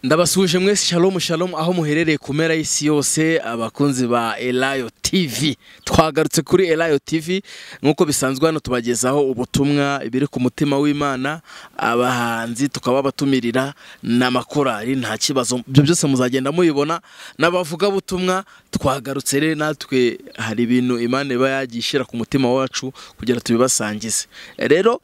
Ndabasuje mwese shalom aho muherereye kumera isi yose abakunzi ba Elayo TV twagarutse kuri Elayo TV nkuko bisanzwe hano tubagezaho ubutumwa ibiri ku mutima w'Imana abahanzi tukaba batumirira n'amakorari nta kibazo byo byose muzagenda mubibona n'abavuga butumwa twagarutse rero natwe hari ibintu Imana iba yagishira ku mutima wacu kugira tubibasangize rero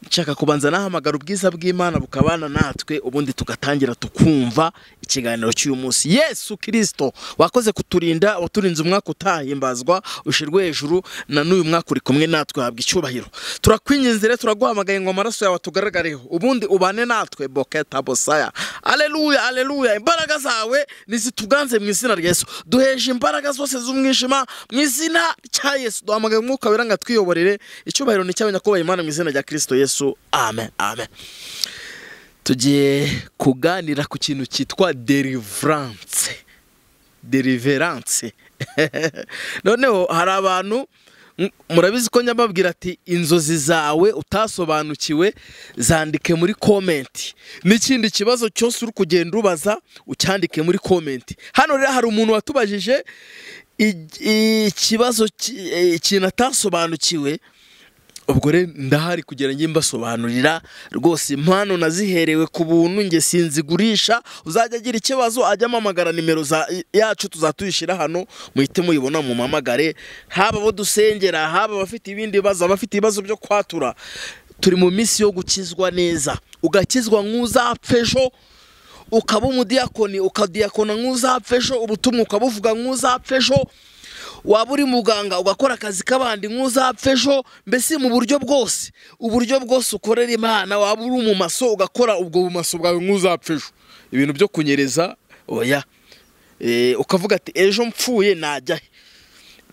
nshaka kubanza nahamagara ubwiza bw'Imana bukabana natwe ubundi tugatangira tukumva ikiganiro cy'uyu munsi. Yesu Kristo wakoze kuturinda waturinze umwaka utahimbazwa ushirwe hejuru na n'uyu mwaka uri kumwe natwe habwa icyubahiro. Turakwinginze turaguhamagaye ngo amaraso yawe tugaragareho ubundi ubane natwe boketa bosaya. Haleluya haleluya. Imbaraga zawe nizituganze mu izina rya Yesu. Duheje imbaraga zose z'umwijima mu izina cya Yesu. Duhamagaye umwuka wera ngo twiyoborere icyubahiro ni cyabanya kuba Imana mu izina rya Kristo Yesu. Amen amen. Tugiye kuganira ku kintu cyitwa Delivrance. Noneho hari abantu murabizi ko nyababwira ati inzozi zawe utasobanukiwe zandike muri comment. N'ikindi kibazo cyose uri kugenda ubaza ucyandike muri comment. Hano rero hari umuntu watubajije ikibazo ikintu atasobanukiwe. Ubwo rero ndahari kugira ngo mbasobanurira rwose impano naziherewe ku buntu nge sinzigurisha. Uzajya agira ikibazo ajya amamagara nimero yacu tuzatuyishira hano muhite muyibona mu mamagare haba bo dusengera haba bafite ibindi bibazo abafite ibibazo byo kwatura. Turi mu minsi yo gukizwa neza ugakizwa nk'uzapfejo ukaba umudiyakoni ukadiyakona nk'uzapfejo ubutumwa ukabuvuga nk'uzapfejo waba uri muganga ugakora akazi kabandi nk'uzapfejo mbese mu buryo bwose ukorera Imana. Waba uri mu maso ugakora ubwo bumaso bwawe nk'uzapfejo ibintu byo kunyereza oya ukavuga ati ejo mpfuye najya he.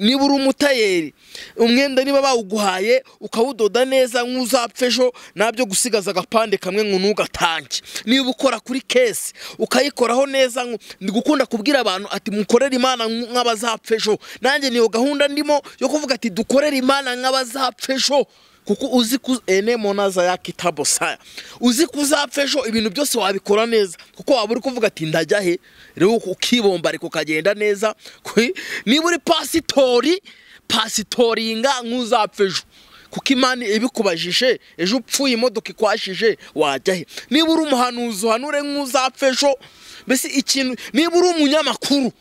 Niba uri umutayeri umwenda niba bawuguhaye ukawudoda neza nk'uzapfejo nabyo gusigaza agapande kamwe ngo nugatange. Niba ukora kuri kesi ukayikoraho neza ndi gukunda kubwira abantu ati mukorera Imana nk'abazapfejo. Nanjye niyo gahunda ndimo yo kuvuga ati dukorera Imana nk'abazapfejo kuko uzi ku monaza ya kitabo saya uzi kuzapfejo ibintu byose wabikora neza kuko waba uri kuvuga ati ndajya he rero ukibomba ariko kagenda neza. Niba uri pasitoringa nk'uzapfejo kuko Imana ibikubajije ejo upfuye imodoka ikwashije wajya he. Niba uri umuhanuzi uhanure nk'uzapfejo mbese ikintu. Niba uri umunyamakuru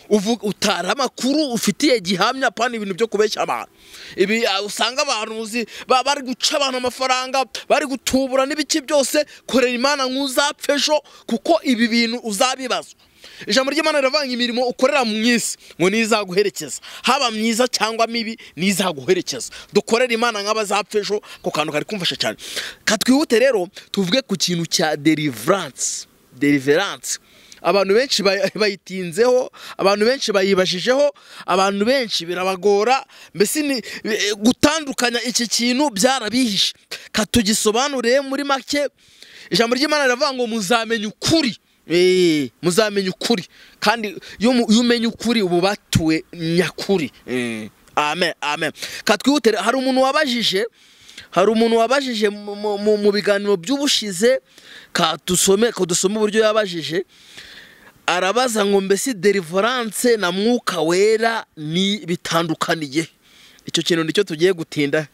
uvuga utara amakuru ufitiye gihamya pani ibintu byo kubeshya abantu. Ibi usanga abantu bari guca abantu amafaranga bari gutubura n'ibiki byose. Korera Imana nk'uzapfejo kuko ibi bintu uzabibazwa. Ijambo ry'Imana riravanga imirimo ukorera mu isi ngo nizaguherekeza haba myiza cyangwa mibi nizaguherekeza. Dukorera Imana nk'abazapfejo ko kantu kari kumfasha cyane. Katwihute rero tuvuge ku kintu cya Delivrance. Abantu benshi bayitinzeho abantu benshi bayibashijeho abantu benshi birabagora mbese ni gutandukanya iki kintu byarabihishe. Katugisobanuriye muri make. Ijambo ry'Imana riravanga ngo muzamenye ukuri. Muzamenye ukuri kandi iyo umenye ukuri ubu batuwe nyakuri. Amen amen. Katwihute hari umuntu wabajije mu biganiro by'ubushize kadusome uburyo yabajije. Arabaza ngo mbese Delivrance na mwuka wera ni bitandukaniye. Icyo kintu nicyo tugiye gutinda.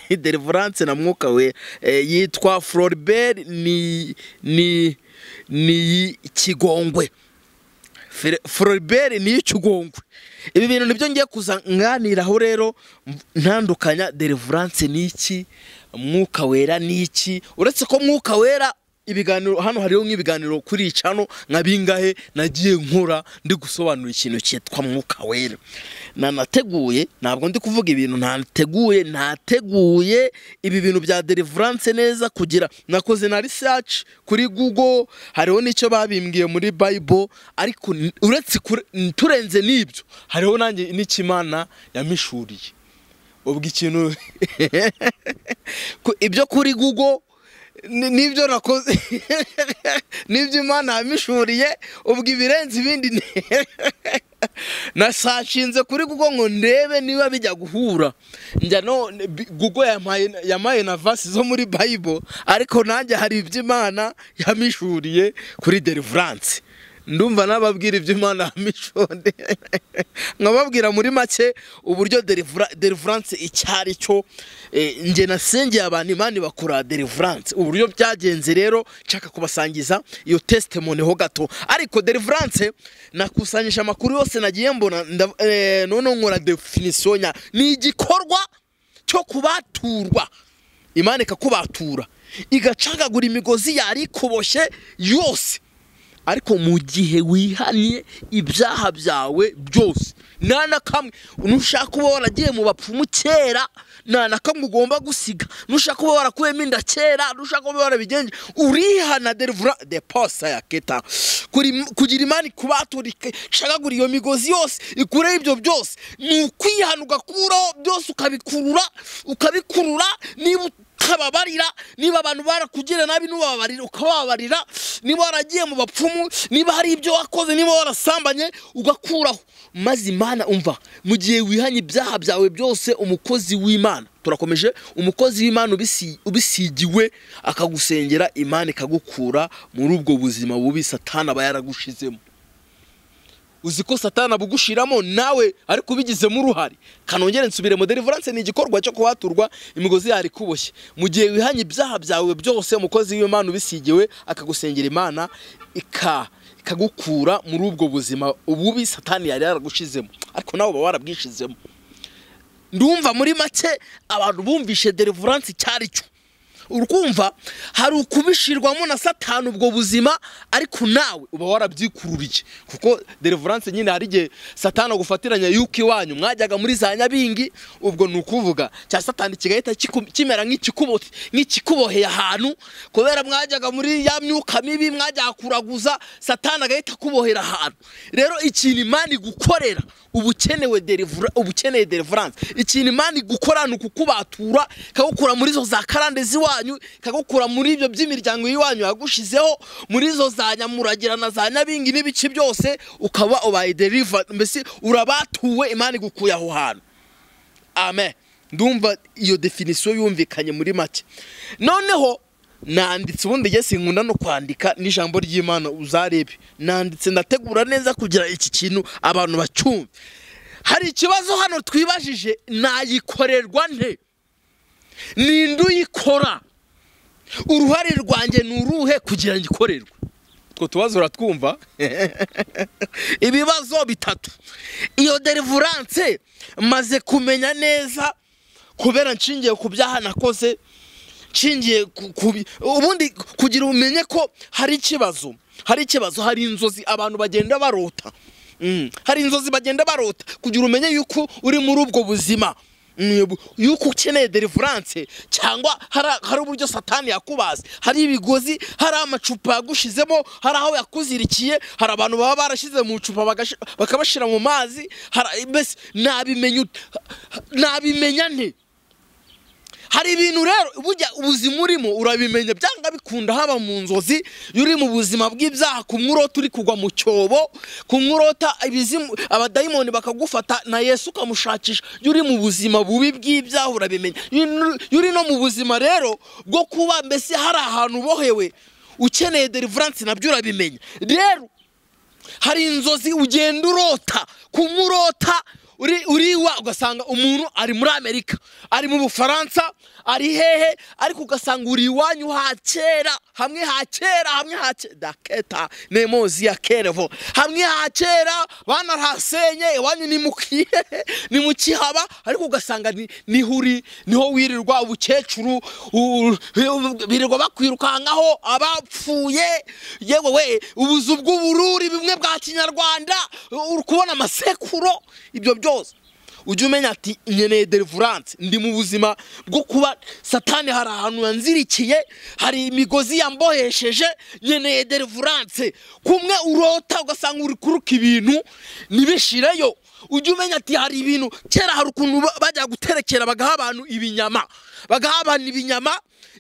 Delivrance na mwuka wera yitwa Floribert ni ikigongwe. Floribert ni ikigongwe. Ibi bintu nibyo ngiye kuzanganiraho rero ntandukanya Delivrance ni iki mwuka wera ni iki. Uretse ko mwuka wera ibiganiro hano hariho nk'ibiganiro kuri icano nka bingahe nagiye nkora ndi gusobanura ikintu cyitwa mwuka wera. Nateguye ntabwo ndi kuvuga ibintu nateguye ibi bintu bya Delivrance neza kugira nakoze na research kuri Google hariho nicyo babimbwiye muri Bible ariko uretse turenze nibyo hariho nanjye n'ikimana yamishuriye. Ubwo ikintu ibyo kuri Google nibyo nakoze nibyo Imana yamishuriye. Ubwo ibirenze ibindi nasashinze kuri Google ngo ndebe niba bijya guhura. Njya no Google yamaye na verse zo muri Bible ariko nanjye hari ibyo Imana yamishuriye kuri Delivrance. ndumva nababwira iby'Imana mishonde nkababwira muri make uburyo Delivrance icyari cyo nge nasengeye abantu Imana bakora Delivrance uburyo byagenze rero nshaka kubasangiza iyo testimony ho gato ariko Delivrance nakusanyisha amakuru yose nagiye mbona none nkora definition ni igikorwa cyo kubaturwa Imana ikakubatura igacagagura imigozi yari kuboshye yose ariko mu gihe wihaniye ibyaha byawe byose nana kamwe nushaka kuba waragiye mu bapfumu kera nana kamwe ugomba gusiga nushaka kuba warakuyemo inda kera nushaka kuba warabigenje urihana Delivrance de posa ya keta kugira Imana kubaturike shagagura iyo migozi yose ikure ibyo byose ni kwihana ugakuraho byose ukabikurura niba ukababarira niba abantu barakugirira nabi nubabarira ukababarira niba waragiye mu bapfumu niba hari ibyo wakoze niba warasambanye ugakuraho maze Imana umva mu gihe wihanye ibyaha byawe byose umukozi w'Imana turakomeje umukozi w'Imana ubisigiwe akagusengera Imana ikagukura muri ubwo buzima bubi Satani aba yaragushizemo uziko Satani abugushiramo nawe ari kubigizemo uruhari kanongere nsubire mu Delivrance ni igikorwa cyo kubaturwa imigozi yari kuboshye mu gihe wihanye ibyaha byawe byose umukozi w'Imana ubisigiwe akagusengera Imana ikagukura muri ubwo buzima ububi Satani yari yaragushizemo ariko nawe warabwishizemo ndumva muri make abantu bumvishe Delivrance cyari cyo urukumva hari ukubishirwamo na Satani ubwo buzima ariko nawe uba warabyikururiye kuko Delivrance nyine hari gihe Satani agufatiranya yuko iwanyu mwajyaga muri za nyabingi ubwo nukuvuga cya Satani kigahita kimera nk'ikikuboheye ahantu kubera mwajyaga muri ya myuka mibi mwajyaga kuraguza Satani agahita kubohera ahantu rero ikintu Imana igukorera ubukeneye Delivrance ikintu Imana igukorana kukubatura kagukura muri zo za karande ziwanyu kagukura muri ibyo by'imiryango yiwanyu yagushizeho muri zo za nyamuragira na za nyabingi n'ibice byose ukaba ubaye deliver mbese urabatuwe Imana igukuye aho hantu amen ndumva iyo definition yumvikanye muri make noneho nanditse ubundi nge sinkunda no kwandika n'ijambo ry'Imana uzarebe nanditse ndategura neza kugira iki kintu abantu bacyumve hari ikibazo hano twibajije nayikorerwa nte ninde uyikora uruhare rwanjye nuruhe kugira ngikorerwe two tubazo uratwumva ibibazo bitatu iyo Delivrance maze kumenya neza kubera nshingiye ku byaha nakoze nshingiye ubundi kugira umenye ko hari ikibazo hari inzozi abantu bagenda barota hari inzozi bagenda barota kugira umenye yuko uri muri ubwo buzima yuko ukeneye Delivrance cyangwa hari uburyo Satani yakubaze hari ibigozi hari amacupa yagushizemo hari aho yakuzirikiye hari abantu baba barashize mu cupa bakabashira mu mazi mbese nabimenya nte hari ibintu rero bujya ubuzima urimo urabimenya byanga bikunda haba mu nzozi yuri mu buzima bw'ibyaha kumurota uri kugwa mu cyobo kumurota ibizimu abadayimoni bakagufata na Yesu kamushakisha yuri mu buzima bubi bw'ibyaha urabimenya yuri no mu buzima rero bwo kuba mbese hari ahantu bohewe ukeneye Delivrance nabyo urabimenya rero hari inzozi ugenda urota kumurota uriwa ugasanga umuntu ari muri Amerika ari mu Bufaransa ari hehe ariko ugasanga uri iwanyu hakera hamwe daketa nemozi ya kerevo hamwe hakera bana rasenye iwanyu ni mukihaba ariko ugasanga niho wirirwa ubukecuru birirwa bakwirukankaho abapfuye yewe we ubuzu bw'ubururi bimwe bwa kinyarwanda uri kubona amasekuro ibyo byose ujye umenya ati nkeneye Delivrance ndi mu buzima bwo kuba Satani hari ahantu yanzirikiye hari imigozi yambohesheje nkeneye Delivrance kumwe urota ugasanga uri kuruka ibintu nibishireyo ujye umenya ati hari ibintu kera hari ukuntu bajya guterekera bagaha abantu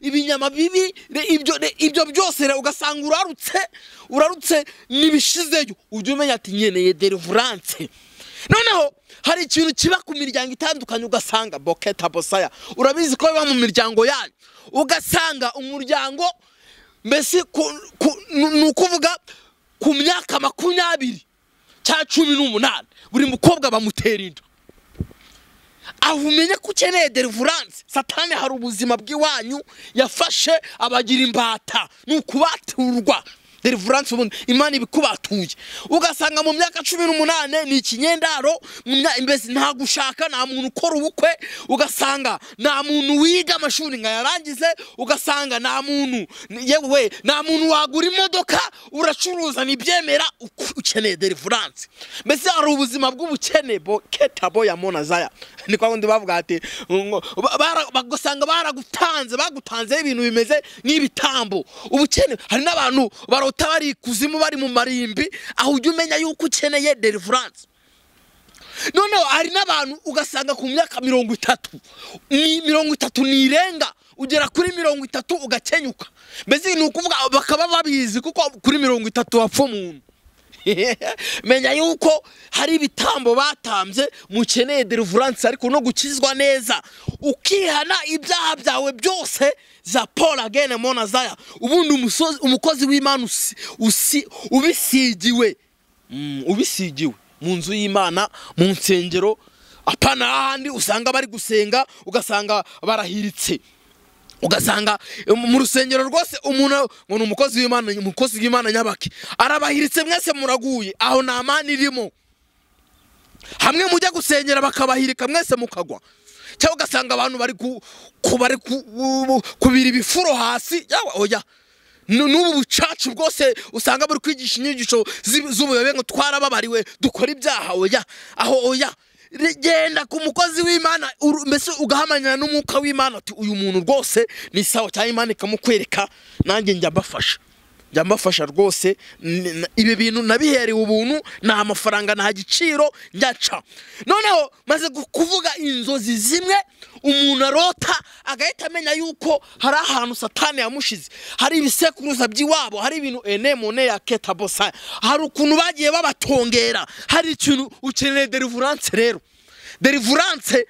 ibinyama bibi ibyo byose ugasanga urarutse nibishizeyo ujye umenya ati nkeneye Delivrance noneho hari ikintu kiba ku miryango itandukanye ugasanga boketa bosaya urabizi ko biba mu miryango yanyu ugasanga umuryango mbese nukuvuga ku myaka 20 cya 18 buri mukobwa bamutera inda. Aho umenye ko ukeneye delivrance. Satani hari ubuzima bw'iwanyu yafashe abagira imbata nukubaturwa. Delivrance ubundi Imana ibikubatuye ugasanga mu myaka 18 ni ikinyendaro imbese nta gushaka nta muntu ukora ubukwe ugasanga nta muntu wiga amashuri nga yarangize ugasanga nta muntu yewe nta muntu wagura imodoka uracuruza nibyemera ukeneye delivrance. Mbese hari ubuzima bw'ubukene bo ketabo ya monazaya ni kwa ndi bavuga ati bagusanga bagutanze ibintu bimeze nk'ibitambo. Ubukene hari n'abantu bari kuzimu bari mu marimbi aho ujye umenya yuko ukeneye delivrance. Noneho hari n'abantu ugasanga ku myaka 30 nirenga ugera kuri 30 ugakenyuka. Mbese ni ukuvuga bakaba babizi kuko kuri 30 wapfa umuntu. Menya yuko hari ibitambo batambye mukeneye delivrance ariko no gukizwa neza ukihana ibyaha byawe byose za Paul again monazaya ubundi umukozi w'Imana ubisigiwe mu nzu y'Imana mu nsengero apana ahandi usanga bari gusenga ugasanga barahiritse ugasanga mu rusengero rwose umuntu ngo umukozi w'Imana nyabaki arabahiritse mwese muraguye aho nta mani irimo. Hamwe mujya gusengera bakabahirika mwese mukagwa cyangwa ugasanga abantu bari kubira ibifuro hasi yawe oya n'ubu bucacu bwose usanga buri kwigisha inyigisho z'ubuyobe ngo twarababariwe dukora ibyaha oya aho oya genda ku mukozi w'Imana mbese ugahamanya n'umwuka w'Imana ati uyu muntu rwose ni sawa cyane Imana ikamukwereka nanjye njya mbafasha rwose ibi bintu nabiherewe ubuntu nta amafaranga nta giciro njyaca. Noneho maze kuvuga inzozi zimwe umuntu arota agahita amenya yuko hari ahantu Satani yamushize hari ibisekuruza by'iwabo hari ibintu enemone ya ketabosa hari ukuntu bagiye babatongera hari ikintu ukeneye delivrance rero delivrance.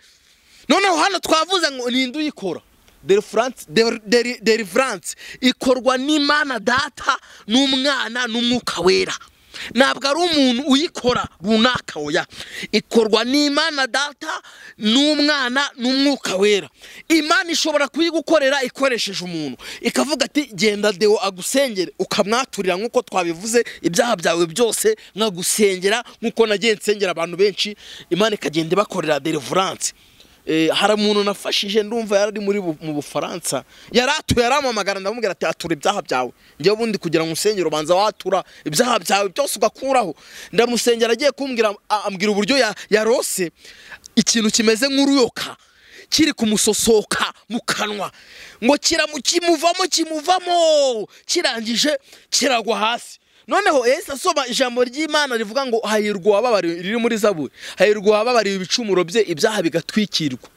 Noneho hano twavuze ngo nindu yikora delivrance ikorwa n'Imana Data n'Umwana n'Umwuka Wera. Ntabwo ari umuntu uyikora runaka oya ikorwa n'Imana Data n'Umwana n'Umwuka Wera. Imana ishobora kuyigukorera ikoresheje umuntu ikavuga ati genda Deo agusengere ukamwaturira nkuko twabivuze ibyaha byawe byose nkagusengera nkuko nagiye nsengera abantu benshi Imana ikagenda bakorera delivrance. Hari umuntu nafashije ndumva yari muri mu Bufaransa yaratuye aramamagara ndamubwira ati atura ibyaha byawe ngiye bundi kugira ngo usengero banza watura ibyaha byawe byose ugakuraho. Ndamusengera agiye kumbwira ambwira uburyo yarose ikintu kimeze nk'uruyoka kiri kumusosoka mu kanwa ngo kimuvamo kirangije kiragwa hasi. Noneho Yesu asoma ijambo ry'Imana rivuga ngo hahirwa ababariwe riri muri Zaburi hahirwa ababariwe ibicumuro bye ibyaha bigatwikirwa.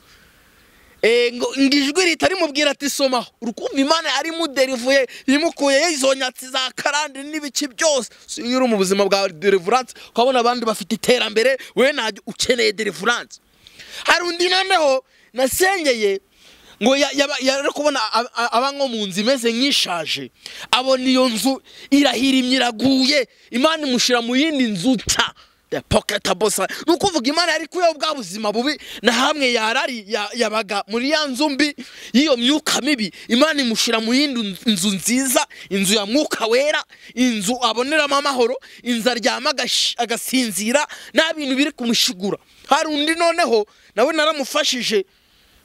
Ngijwi ritari mubwira ati soma urukumva Imana ari muderivuye imukuye izo nyatsi za karande n'ibiki byose. Iyo mu buzima bwa delivrance ukabona abandi bafite iterambere we najye ukeneye delivrance. Hari undi noneho nasengeye ngo yari kubona abango mu nzu imeze nk'ishaje abona iyo nzu irahirimye iraguye Imana imushira mu yindi nzu ta the pocket bossa nukuvuga Imana yari kuyo bwa buzima bubi na hamwe yarari yabaga muri ya nzumbi yiyo myuka mibi Imana imushira mu yindi nzu nziza inzu ya Mwuka Wera inzu aboneramo amahoro inzu aryama agasinzira nta bintu biri kumushigura. Hari undi noneho nawe naramufashije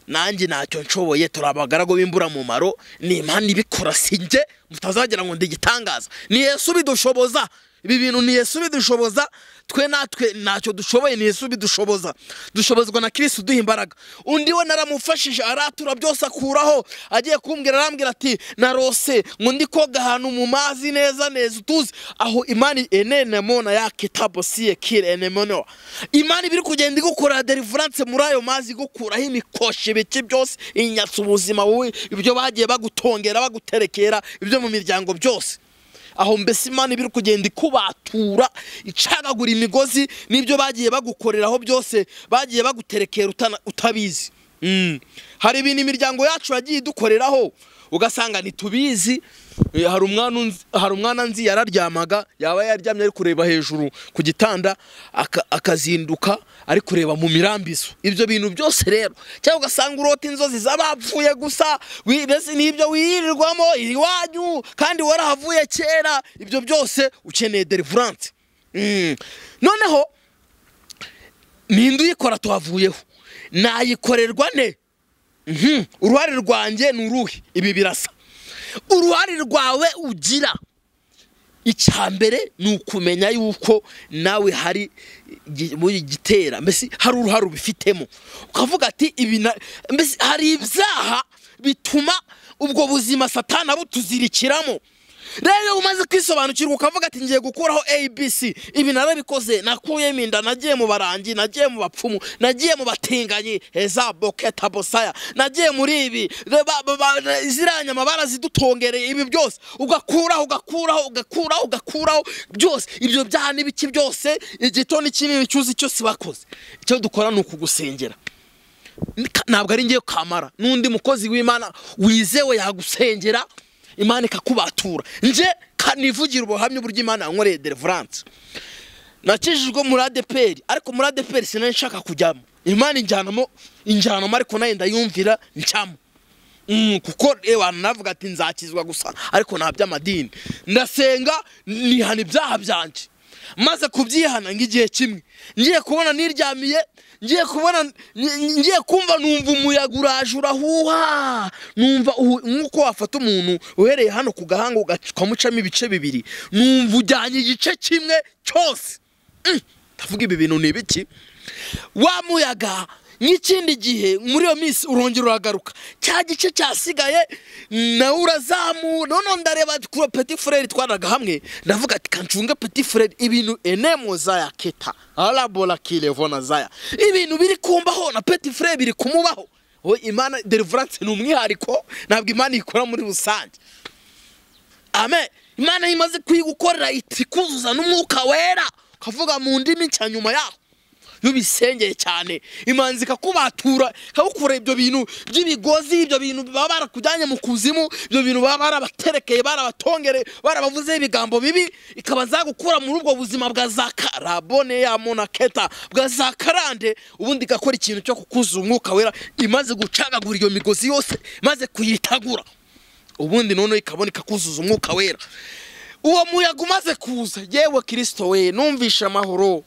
nanjye ntacyo nshoboye turabagarago b'imbura mu maro ni Imana ibikora sinjye mutazagira ngo ndigitangaza ni Yesu bidushoboza ibi bintu ni Yesu bidushoboza twe natwe ntacyo dushoboye ni Yesu bidushoboza dushobozwa na Kristo duha imbaraga. Undi we naramufashije aratura byose akuraho agiye kumbwira arambwira ati narose ngo ndi koga ahantu mu mazi neza tuzi aho Imana enene mona ya kitabo siye kire enemono Imana biri kugenda igukora delivrance muri ayo mazi gukuraho imikoshi biki byose inyatsa ubuzima wowe ibyo bagiye bagutongera baguterekera ibyo mu miryango byose aho mbese Imana biri kugenda ikubatura icagagura imigozi nibyo bagiye bagukoreraho byose bagiye baguterekera utabizi. hari ibintu imiryango yacu yagiye dukoreraho ugasanga ntitubizi. hari umwana nzi yararyamaga, yaba yaryamye ari kureba hejuru ku gitanda akazinduka ari kureba mu mirambizo. Ibyo bintu byose rero cyangwa ugasanga urota inzozi z'abapfuye gusa, n'ibyo wirirwamo iwanyu kandi warahavuye kera. Ibyo byose ukeneye Delivrance. Noneho ninde uyikora? Tuhavuyeho nayikorerwa ne? Uruhare rwanjye ni uruhe? Ibi birasa. Uruhare rwawe ugira icyambere ni ukumenya yuko nawe hari muri gitera, mbese hari uruhare ubifitemo, ukavuga ati ibi mbese hari ibyaha bituma ubwo buzima Satani abutuzirikiramo. Rero umaze kwisobanukirwa ukavuga ati ngiye gukuraho ABC, ibi narabikoze, nakuyemo inda, nagiye mu barangi, nagiye mu bapfumu, nagiye mu batinganyi, eza boketa bosaya, nagiye muri ibi ziranya amabara zidutongereye. Ibi byose ugakuraho byose. Ibyo byaha n'ibiki byose, igitoni kinini cyuzi cyose bakoze. Icyo dukora ni ukugusengera. Ntabwo ari ngiye kamara, n'undi mukozi w'Imana wizewe yagusengera, Imana ikakubatura. Nje kanivugira ubuhamya buryo Imana yankoreye Delivrance. Nakijijwe muri ADPR, ariko muri ADPR sinashaka kujyamo. Imana injyanamo ariko nayo ndayumvira ncamo. Kuko navuga ati nzakizwa gusa ariko nta by'amadini. Ndasenga nihana ibyaha byanje. Maze kubyihana ngigiye kimwe, ngiye kubona niryamiye, ngiye kumva numva umuyaga uraje urahuha, numva nkuko wafata umuntu uhereye hano ku gahanga ukamucamo ibice bibiri, numva ujyanye igice kimwe cyose. Ndavuga ibi bintu ni ibiki? Wa muyaga n'ikindi gihe muri iyo minsi urongera uragaruka, cya gice cyasigaye nawe urazamu. None ndareba kuri petit frère twaraga hamwe, ndavuga ati kancunga petit frère, ibintu enemo zaya keta alabola kilevona zaya, ibintu biri kumbaho na petit frère biri kumubaho. Imana Delivrance ni umwihariko, ntabwo Imana ikora muri rusange. Amen. Imana imaze kwigukorera itikuzuza n'umwuka wera, kavuga mu ndimi cya nyuma yaho yubisengeye cyane. Imana ikakubatura, ikagukura ibyo bintu by'ibigozi, ibyo bintu baba barakujyanye mu kuzimu, ibyo bintu baba barabaterekeye, barabatongere, barabavuze ibigambo bibi, ikabanza gukura muri ubwo buzima bwa zakarabone ya monaketa bwa zakarande, ubundi igakora ikintu cyo kukuzuza umwuka wera. Imaze gucagagura iyo migozi yose, maze kuyitagura, ubundi none ikaboneka kuzuza umwuka wera. Uwo muyaga umaze kuza, yewe Kristo we, numvisha amahoro.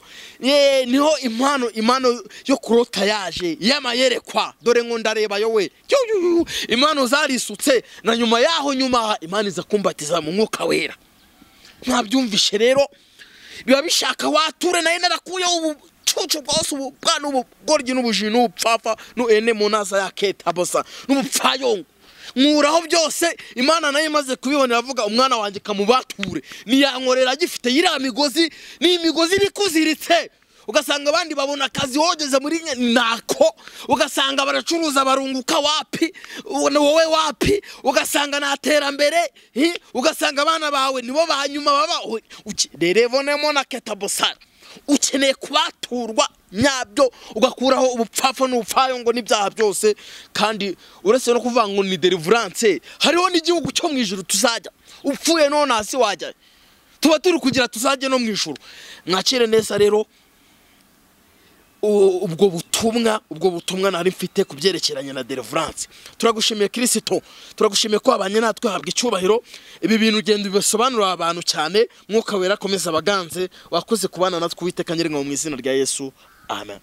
Niho impano yo Kurota yaje, yamayerekwa. Dore ngo ndareba yo we, impano zarisutse, na nyuma yaho Imana iza kumbatiza mu mwuka wera. Ntabyumvishe rero, biba bishaka wature naye narakuye ubucucu bwose, ubwana ubugoryi n'ubujinu upfafa no enemo naza yaketa bosa n'ubupfayongo. Nkuraho byose. Imana nayo imaze kubibonera avuga umwana wanjye kamubature, niyankorera agifite yira migozi, ni imigozi bikuziritse. Ugasanga abandi babona akazi wogeze muri nako, ugasanga baracuruza barunguka wapi, wowe wapi, ugasanga naterambere, ugasanga abana bawe nibo banyuma baba. Derevonemo na ketabosara, ukeneye kubaturwa nyabyo, ugakuraho ubupfafa n'ubupfayo ngo n'ibyaha byose. Kandi uretse no kuvuga ngo ni Delivrance, hariho n'igihugu cyo mu ijuru tuzajya. Upfuye none hasi wajya, tuba turi kugira tuzajye no mu ijuru. Mwakire neza rero ubwo butumwa nari mfite kubyerekeranye na Delivrance. Turagushimiye Kristo, turagushimiye ko abanye natwe habwa icyubahiro. Ibi bintu ugenda bisobanura abantu cyane, mwuka wera komeza abaganze, wakoze kubana natwe Uwiteka Nyiringabo mu izina rya Yesu. Amen.